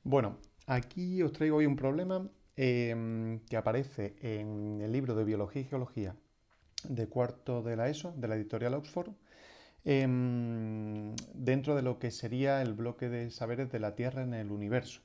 Bueno, aquí os traigo hoy un problema que aparece en el libro de Biología y Geología de cuarto de la ESO, de la editorial Oxford, dentro de lo que sería el bloque de saberes de la Tierra en el universo,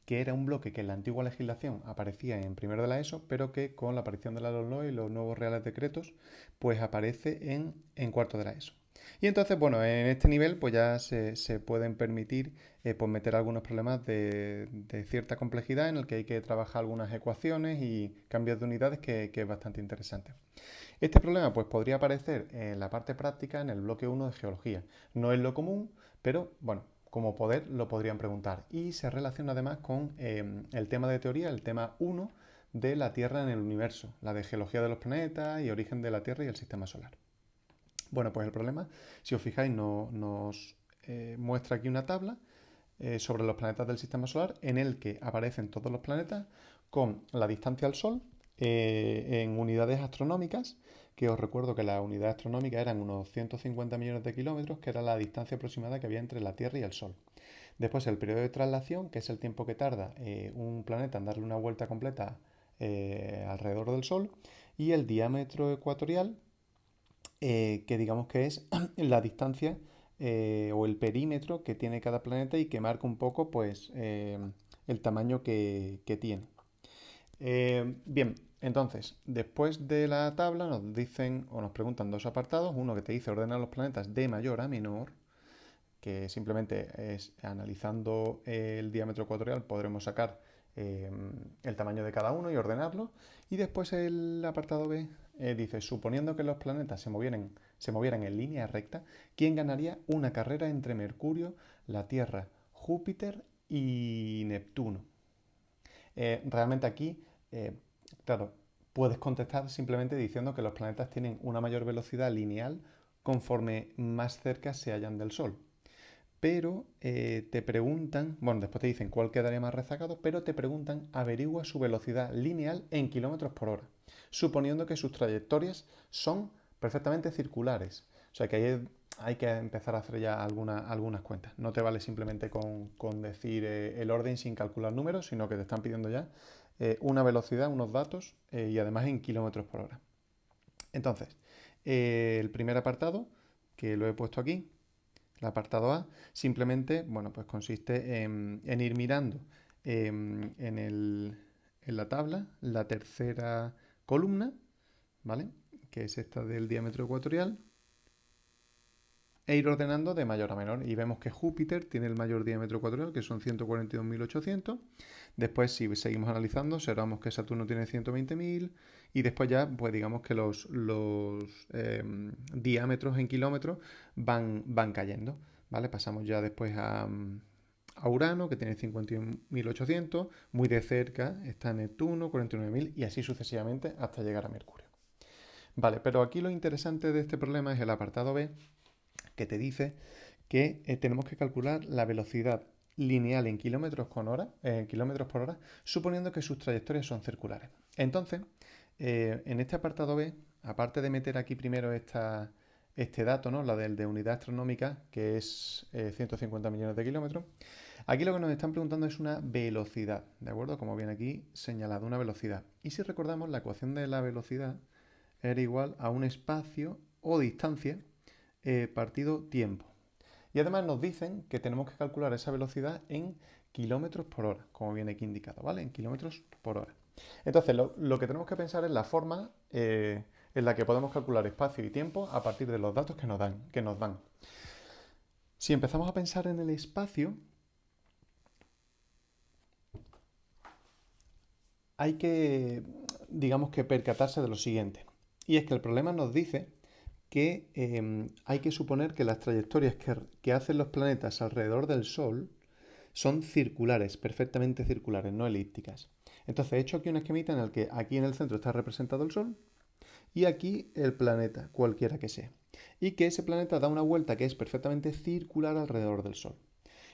que era un bloque que en la antigua legislación aparecía en primero de la ESO, pero que con la aparición de la LOMLOE y los nuevos reales decretos, pues aparece en cuarto de la ESO. Y entonces, bueno, en este nivel pues ya se pueden permitir pues meter algunos problemas de cierta complejidad en el que hay que trabajar algunas ecuaciones y cambios de unidades que es bastante interesante. Este problema pues podría aparecer en la parte práctica en el bloque uno de geología. No es lo común, pero bueno, como poder lo podrían preguntar. Y se relaciona además con el tema de teoría, el tema uno de la Tierra en el universo, la de geología de los planetas y origen de la Tierra y el sistema solar. Bueno, pues el problema, si os fijáis, nos muestra aquí una tabla sobre los planetas del sistema solar en el que aparecen todos los planetas con la distancia al Sol en unidades astronómicas, que os recuerdo que las unidades astronómicas eran unos 150 millones de kilómetros, que era la distancia aproximada que había entre la Tierra y el Sol. Después el periodo de traslación, que es el tiempo que tarda un planeta en darle una vuelta completa alrededor del Sol, y el diámetro ecuatorial, que digamos que es la distancia o el perímetro que tiene cada planeta y que marca un poco pues el tamaño que tiene. Bien, entonces, después de la tabla nos dicen o nos preguntan dos apartados, uno que te dice ordenar los planetas de mayor a menor, que simplemente es analizando el diámetro ecuatorial podremos sacar eh, el tamaño de cada uno y ordenarlo. Y después el apartado B dice, suponiendo que los planetas se movieran en línea recta, ¿quién ganaría una carrera entre Mercurio, la Tierra, Júpiter y Neptuno? Realmente aquí, claro, puedes contestar simplemente diciendo que los planetas tienen una mayor velocidad lineal conforme más cerca se hallan del Sol. Pero te preguntan, bueno, después te dicen cuál quedaría más rezagado, pero te preguntan, averigua su velocidad lineal en kilómetros por hora, suponiendo que sus trayectorias son perfectamente circulares. O sea que ahí hay que empezar a hacer ya algunas cuentas. No te vale simplemente con decir el orden sin calcular números, sino que te están pidiendo ya una velocidad, unos datos y además en kilómetros por hora. Entonces, el primer apartado, que lo he puesto aquí, el apartado A, simplemente, bueno, pues consiste en ir mirando en la tabla la tercera columna, ¿vale? Que es esta del diámetro ecuatorial, e ir ordenando de mayor a menor. Y vemos que Júpiter tiene el mayor diámetro ecuatorial, que son 142.800. Después, si seguimos analizando, observamos que Saturno tiene 120.000. Y después ya, pues digamos que los diámetros en kilómetros van cayendo. ¿Vale? Pasamos ya después a Urano, que tiene 51.800. Muy de cerca está Neptuno, 49.000. Y así sucesivamente hasta llegar a Mercurio. Vale, pero aquí lo interesante de este problema es el apartado B, que te dice que tenemos que calcular la velocidad lineal en kilómetros por hora, suponiendo que sus trayectorias son circulares. Entonces, en este apartado B, aparte de meter aquí primero este dato, ¿no? La del de unidad astronómica, que es 150 millones de kilómetros, aquí lo que nos están preguntando es una velocidad, ¿de acuerdo? Como viene aquí señalado, una velocidad. Y si recordamos, la ecuación de la velocidad era igual a un espacio o distancia partido tiempo. Y además nos dicen que tenemos que calcular esa velocidad en kilómetros por hora, como viene aquí indicado, ¿vale? En kilómetros por hora. Entonces, lo que tenemos que pensar es la forma en la que podemos calcular espacio y tiempo a partir de los datos que nos dan. Si empezamos a pensar en el espacio, hay que, digamos que percatarse de lo siguiente. Y es que el problema nos dice que hay que suponer que las trayectorias que hacen los planetas alrededor del Sol son circulares, perfectamente circulares, no elípticas. Entonces he hecho aquí un esquemita en el que aquí en el centro está representado el Sol y aquí el planeta, cualquiera que sea. Y que ese planeta da una vuelta que es perfectamente circular alrededor del Sol.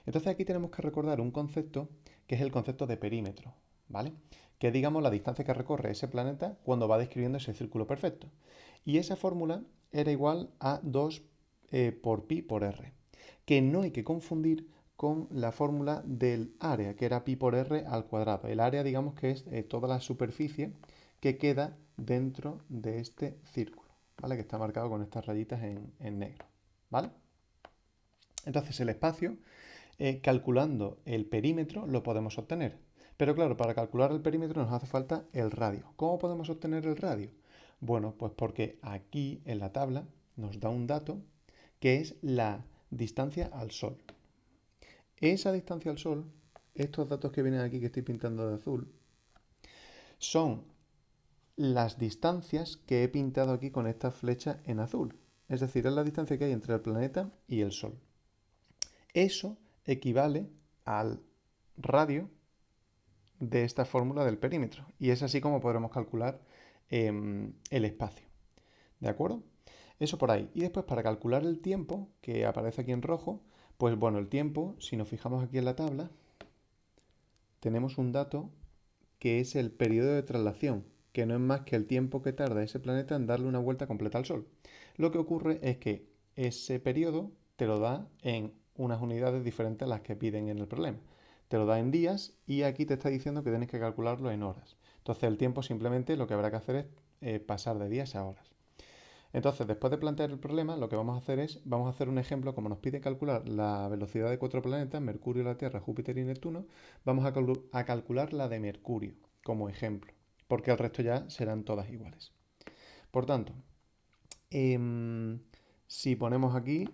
Entonces aquí tenemos que recordar un concepto que es el concepto de perímetro, ¿vale? Que es, digamos, la distancia que recorre ese planeta cuando va describiendo ese círculo perfecto. Y esa fórmula era igual a 2 por pi por r, que no hay que confundir con la fórmula del área, que era pi por r al cuadrado. El área, digamos que es toda la superficie que queda dentro de este círculo, ¿vale? Que está marcado con estas rayitas en negro, ¿vale? Entonces el espacio, calculando el perímetro, lo podemos obtener. Pero claro, para calcular el perímetro nos hace falta el radio. ¿Cómo podemos obtener el radio? Bueno, pues porque aquí en la tabla nos da un dato que es la distancia al Sol. Esa distancia al Sol, estos datos que vienen aquí que estoy pintando de azul, son las distancias que he pintado aquí con esta flecha en azul. Es decir, es la distancia que hay entre el planeta y el Sol. Eso equivale al radio de esta fórmula del perímetro. Y es así como podremos calcular el espacio. ¿De acuerdo? Eso por ahí. Y después para calcular el tiempo, que aparece aquí en rojo, pues bueno, el tiempo, si nos fijamos aquí en la tabla, tenemos un dato que es el periodo de traslación, que no es más que el tiempo que tarda ese planeta en darle una vuelta completa al Sol. Lo que ocurre es que ese periodo te lo da en unas unidades diferentes a las que piden en el problema. Te lo da en días y aquí te está diciendo que tienes que calcularlo en horas. Entonces el tiempo simplemente lo que habrá que hacer es pasar de días a horas. Entonces, después de plantear el problema, lo que vamos a hacer es, vamos a hacer un ejemplo, como nos pide calcular la velocidad de 4 planetas, Mercurio, la Tierra, Júpiter y Neptuno, vamos a calcular la de Mercurio como ejemplo, porque el resto ya serán todas iguales. Por tanto, si ponemos aquí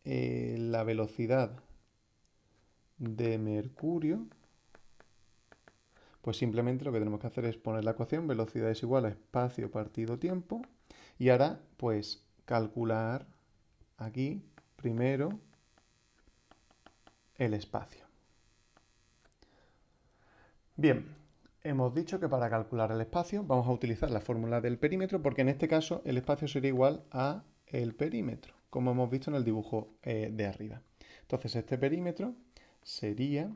la velocidad de Mercurio, pues simplemente lo que tenemos que hacer es poner la ecuación velocidad es igual a espacio partido tiempo y ahora pues calcular aquí primero el espacio. Bien, hemos dicho que para calcular el espacio vamos a utilizar la fórmula del perímetro porque en este caso el espacio sería igual a el perímetro, como hemos visto en el dibujo de arriba. Entonces este perímetro sería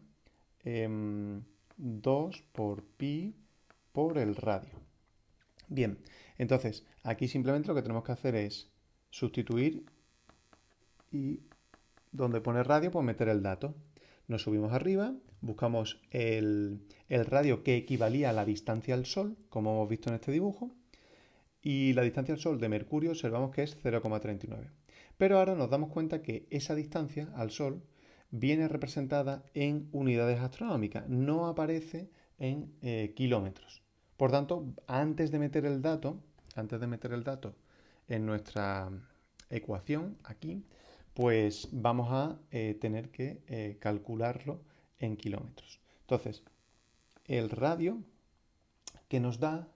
2 por pi por el radio. Bien, entonces aquí simplemente lo que tenemos que hacer es sustituir y donde pone radio, pues meter el dato. Nos subimos arriba, buscamos el radio que equivalía a la distancia al Sol, como hemos visto en este dibujo, y la distancia al Sol de Mercurio observamos que es 0,39. Pero ahora nos damos cuenta que esa distancia al Sol viene representada en unidades astronómicas, no aparece en kilómetros. Por tanto, antes de meter el dato en nuestra ecuación aquí, pues vamos a tener que calcularlo en kilómetros. Entonces, el radio que nos da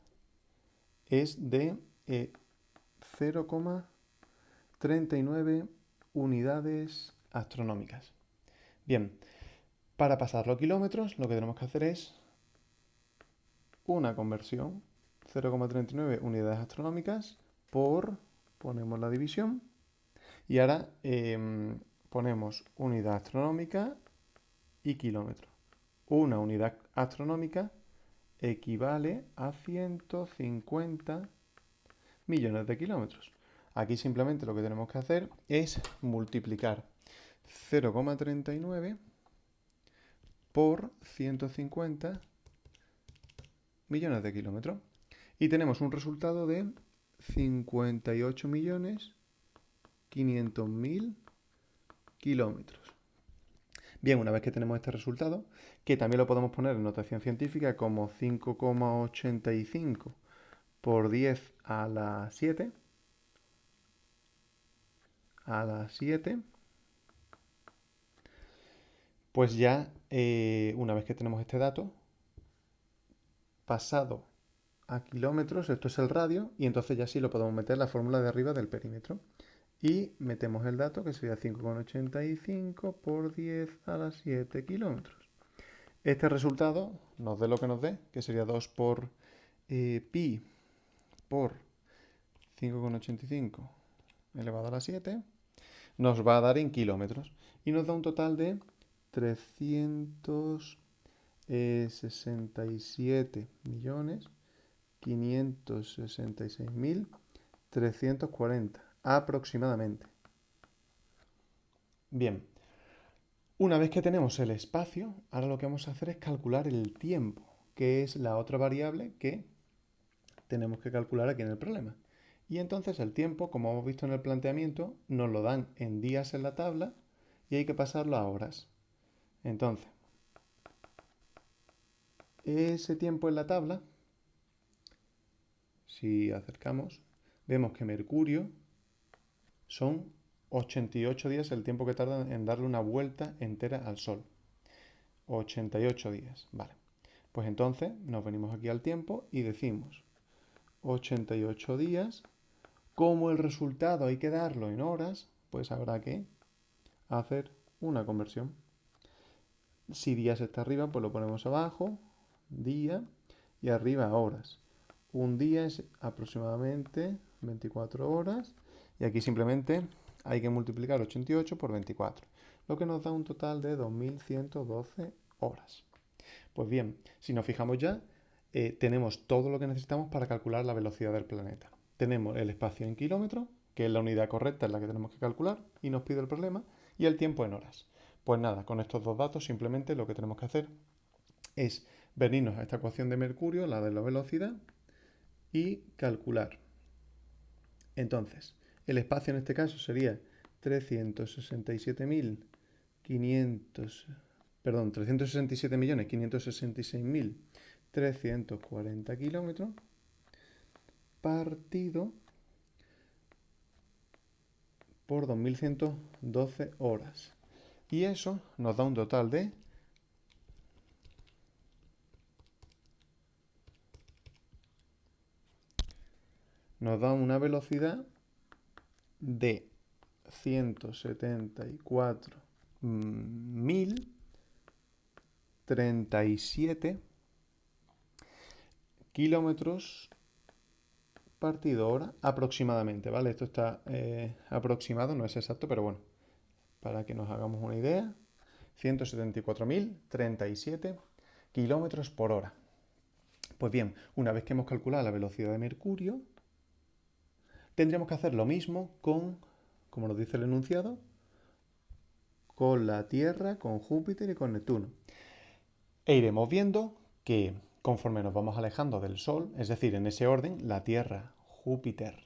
es de 0,39 unidades astronómicas. Bien, para pasarlo a kilómetros, lo que tenemos que hacer es una conversión, 0,39 unidades astronómicas por, ponemos la división, y ahora ponemos unidad astronómica y kilómetro. Una unidad astronómica equivale a 150 millones de kilómetros. Aquí simplemente lo que tenemos que hacer es multiplicar 0,39 por 150 millones de kilómetros. Y tenemos un resultado de 58.500.000 kilómetros. Bien, una vez que tenemos este resultado, que también lo podemos poner en notación científica como 5,85 por 10 a la 7, pues ya una vez que tenemos este dato, pasado a kilómetros, esto es el radio, y entonces ya sí lo podemos meter en la fórmula de arriba del perímetro. Y metemos el dato que sería 5,85 por 10 a la 7 kilómetros. Este resultado nos dé lo que nos dé, que sería 2 por pi por 5,85 elevado a la 7, nos va a dar en kilómetros. Y nos da un total de 367.566.340 aproximadamente. Bien, Una vez que tenemos el espacio, ahora lo que vamos a hacer es calcular el tiempo, que es la otra variable que tenemos que calcular aquí en el problema. Y entonces el tiempo, como hemos visto en el planteamiento, nos lo dan en días en la tabla y hay que pasarlo a horas. Entonces, ese tiempo en la tabla, si acercamos, vemos que Mercurio son 88 días el tiempo que tarda en darle una vuelta entera al Sol. 88 días, vale. Pues entonces nos venimos aquí al tiempo y decimos 88 días. Como el resultado hay que darlo en horas, pues habrá que hacer una conversión. Si días está arriba, pues lo ponemos abajo, día, y arriba horas. Un día es aproximadamente 24 horas, y aquí simplemente hay que multiplicar 88 por 24, lo que nos da un total de 2112 horas. Pues bien, si nos fijamos ya, tenemos todo lo que necesitamos para calcular la velocidad del planeta. Tenemos el espacio en kilómetros, que es la unidad correcta en la que tenemos que calcular, y nos pide el problema, y el tiempo en horas. Pues nada, con estos dos datos simplemente lo que tenemos que hacer es venirnos a esta ecuación de Mercurio, la de la velocidad, y calcular. Entonces, el espacio en este caso sería 367.566.340 kilómetros partido por 2112 horas. Y eso nos da un total de una velocidad de 174.037 kilómetros partido hora aproximadamente, ¿vale? Esto está aproximado, no es exacto, pero bueno, para que nos hagamos una idea, 174.037 kilómetros por hora. Pues bien, una vez que hemos calculado la velocidad de Mercurio, tendríamos que hacer lo mismo con, como nos dice el enunciado, con la Tierra, con Júpiter y con Neptuno. E iremos viendo que conforme nos vamos alejando del Sol, es decir, en ese orden, la Tierra, Júpiter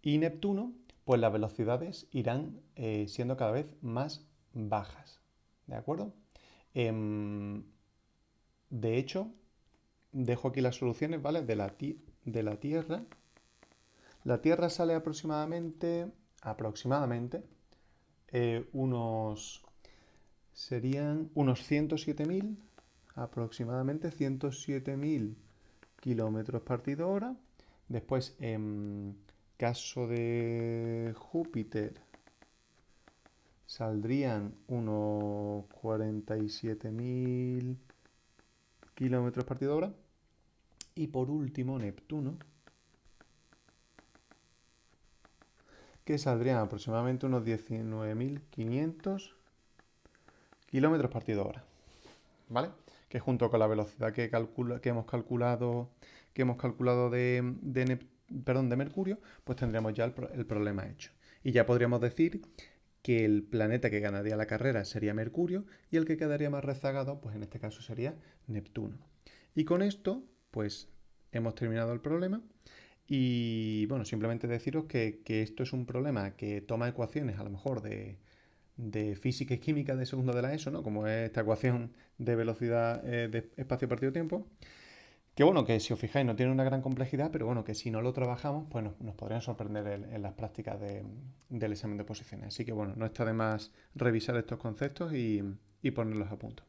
y Neptuno, pues las velocidades irán siendo cada vez más bajas. ¿De acuerdo? De hecho, dejo aquí las soluciones, ¿vale? De la Tierra. La Tierra sale aproximadamente serían unos 107.000, aproximadamente 107.000 kilómetros partido hora. Después, en caso de Júpiter, saldrían unos 47.000 kilómetros partido hora. Y por último, Neptuno, que saldrían aproximadamente unos 19.500 kilómetros partido hora. ¿Vale? Que junto con la velocidad que hemos calculado de Mercurio, pues tendríamos ya el problema hecho. Y ya podríamos decir que el planeta que ganaría la carrera sería Mercurio y el que quedaría más rezagado, pues en este caso sería Neptuno. Y con esto, pues hemos terminado el problema. Y bueno, simplemente deciros que esto es un problema que toma ecuaciones a lo mejor de física y química de segundo de la ESO, ¿no? Como es esta ecuación de velocidad de espacio partido tiempo. Que bueno, que si os fijáis no tiene una gran complejidad, pero bueno, que si no lo trabajamos, pues nos podrían sorprender en las prácticas del examen de posiciones. Así que bueno, no está de más revisar estos conceptos y ponerlos a punto.